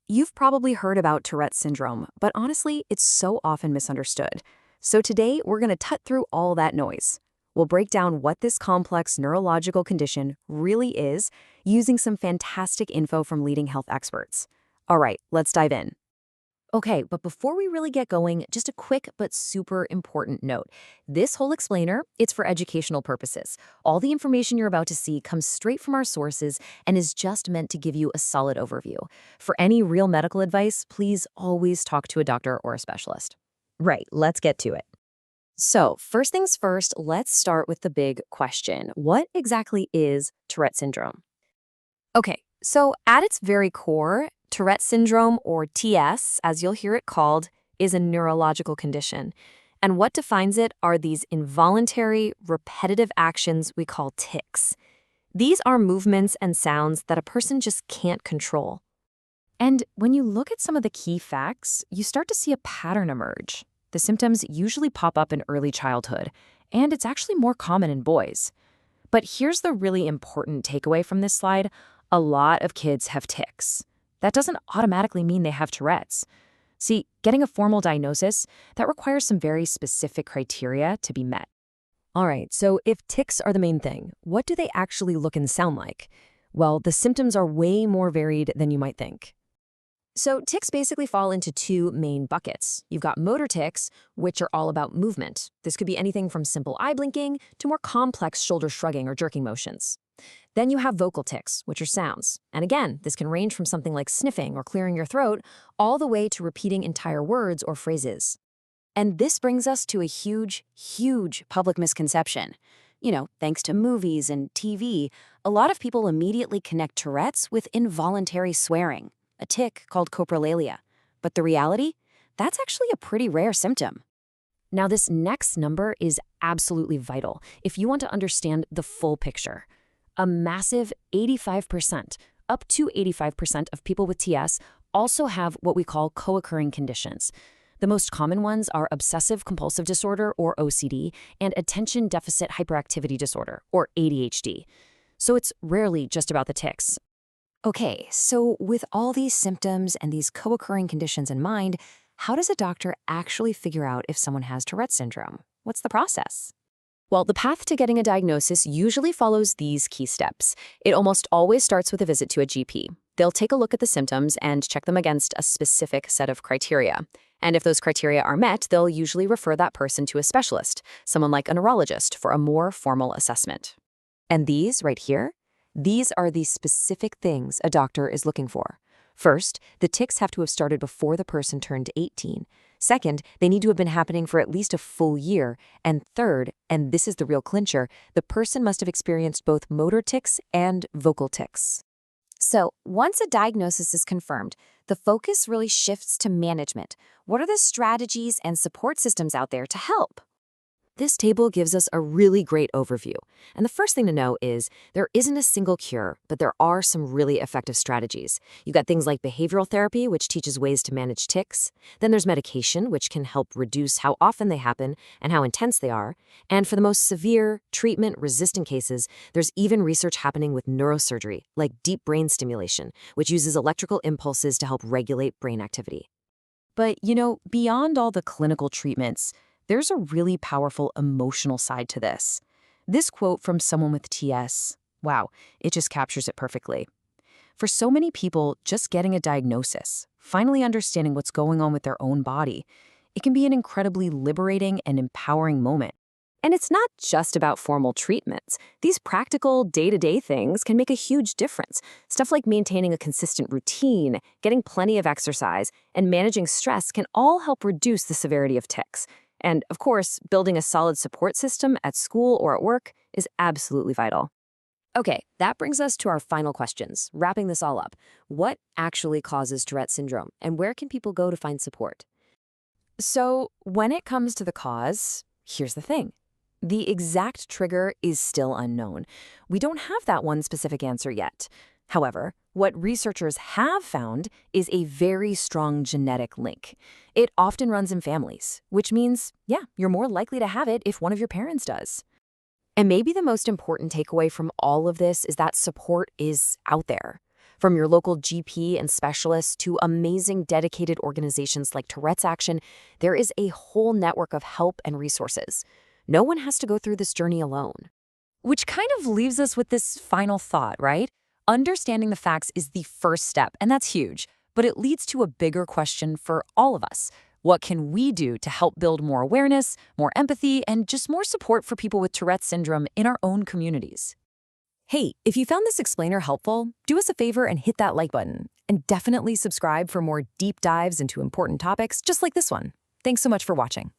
You've probably heard about Tourette syndrome, but honestly, it's so often misunderstood. So today, we're going to cut through all that noise. We'll break down what this complex neurological condition really is using some fantastic info from leading health experts. All right, let's dive in. Okay, but before we really get going, just a quick but super important note. This whole explainer, it's for educational purposes. All the information you're about to see comes straight from our sources and is just meant to give you a solid overview. For any real medical advice, please always talk to a doctor or a specialist. Right, let's get to it. So, first things first, let's start with the big question. What exactly is Tourette syndrome? Okay, so at its very core, Tourette syndrome, or TS, as you'll hear it called, is a neurological condition. And what defines it are these involuntary, repetitive actions we call tics. These are movements and sounds that a person just can't control. And when you look at some of the key facts, you start to see a pattern emerge. The symptoms usually pop up in early childhood, and it's actually more common in boys. But here's the really important takeaway from this slide. A lot of kids have tics. That doesn't automatically mean they have Tourette's. See, getting a formal diagnosis, that requires some very specific criteria to be met. All right, so if tics are the main thing, what do they actually look and sound like? Well, the symptoms are way more varied than you might think. So tics basically fall into two main buckets. You've got motor tics, which are all about movement. This could be anything from simple eye blinking to more complex shoulder shrugging or jerking motions. Then you have vocal tics, which are sounds. And again, this can range from something like sniffing or clearing your throat, all the way to repeating entire words or phrases. And this brings us to a huge, huge public misconception. Thanks to movies and TV, a lot of people immediately connect Tourette's with involuntary swearing, a tic called coprolalia. But the reality? That's actually a pretty rare symptom. Now, this next number is absolutely vital if you want to understand the full picture. A massive 85%, up to 85% of people with TS also have what we call co-occurring conditions. The most common ones are obsessive compulsive disorder, or OCD, and attention deficit hyperactivity disorder, or ADHD. So it's rarely just about the tics. Okay, so with all these symptoms and these co-occurring conditions in mind, how does a doctor actually figure out if someone has Tourette syndrome? What's the process? Well, the path to getting a diagnosis usually follows these key steps. It almost always starts with a visit to a GP. They'll take a look at the symptoms and check them against a specific set of criteria. And if those criteria are met, they'll usually refer that person to a specialist, someone like a neurologist, for a more formal assessment. And these right here, these are the specific things a doctor is looking for. First, the tics have to have started before the person turned 18. Second, they need to have been happening for at least a full year. And third, and this is the real clincher, the person must have experienced both motor tics and vocal tics. So once a diagnosis is confirmed, the focus really shifts to management. What are the strategies and support systems out there to help? This table gives us a really great overview. And the first thing to know is there isn't a single cure, but there are some really effective strategies. You've got things like behavioral therapy, which teaches ways to manage tics. Then there's medication, which can help reduce how often they happen and how intense they are. And for the most severe, treatment-resistant cases, there's even research happening with neurosurgery, like deep brain stimulation, which uses electrical impulses to help regulate brain activity. But, beyond all the clinical treatments, there's a really powerful emotional side to this. This quote from someone with TS, wow, it just captures it perfectly. For so many people, just getting a diagnosis, finally understanding what's going on with their own body, it can be an incredibly liberating and empowering moment. And it's not just about formal treatments. These practical, day-to-day things can make a huge difference. Stuff like maintaining a consistent routine, getting plenty of exercise, and managing stress can all help reduce the severity of tics. And, of course, building a solid support system at school or at work is absolutely vital. Okay, that brings us to our final questions. Wrapping this all up, what actually causes Tourette syndrome, and where can people go to find support? So, when it comes to the cause, here's the thing. The exact trigger is still unknown. We don't have that one specific answer yet. However, what researchers have found is a very strong genetic link. It often runs in families, which means, you're more likely to have it if one of your parents does. And maybe the most important takeaway from all of this is that support is out there. From your local GP and specialists to amazing dedicated organizations like Tourette's Action, there is a whole network of help and resources. No one has to go through this journey alone. Which kind of leaves us with this final thought, right? Understanding the facts is the first step, and that's huge. But it leads to a bigger question for all of us. What can we do to help build more awareness, more empathy, and just more support for people with Tourette syndrome in our own communities? Hey, if you found this explainer helpful, do us a favor and hit that like button. And definitely subscribe for more deep dives into important topics just like this one. Thanks so much for watching.